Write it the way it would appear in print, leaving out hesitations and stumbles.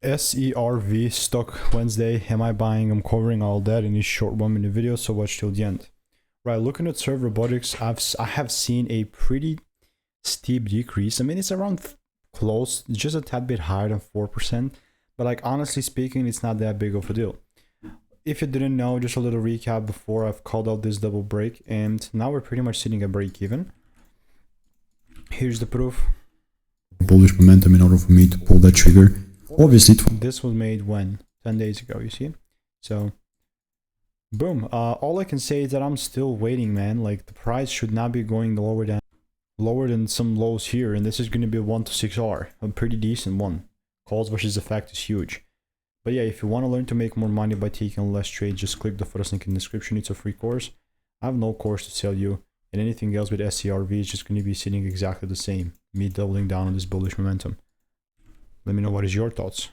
SERV Stock Wednesday. Am I buying? I'm covering all that in this short 1-minute video, so watch till the end. Right, looking at Serve Robotics, I have seen a pretty steep decrease. I mean, it's around close, just a tad bit higher than 4%, but like honestly speaking, it's not that big of a deal. If you didn't know, just a little recap before I've called out this double break, and now we're pretty much sitting at break even. Here's the proof. Bullish momentum in order for me to pull that trigger. Obviously, this was made when 10 days ago, you see? So boom. All I can say is that I'm still waiting, man. Like, the price should not be going lower than some lows here, and this is going to be a 1 to 6R, a pretty decent one. Calls versus effect is huge. But yeah, if you want to learn to make more money by taking less trades, just click the first link in the description. It's a free course. I have no course to sell you, and anything else with SERV is just going to be sitting exactly the same. Me doubling down on this bullish momentum. Let me know what is your thoughts.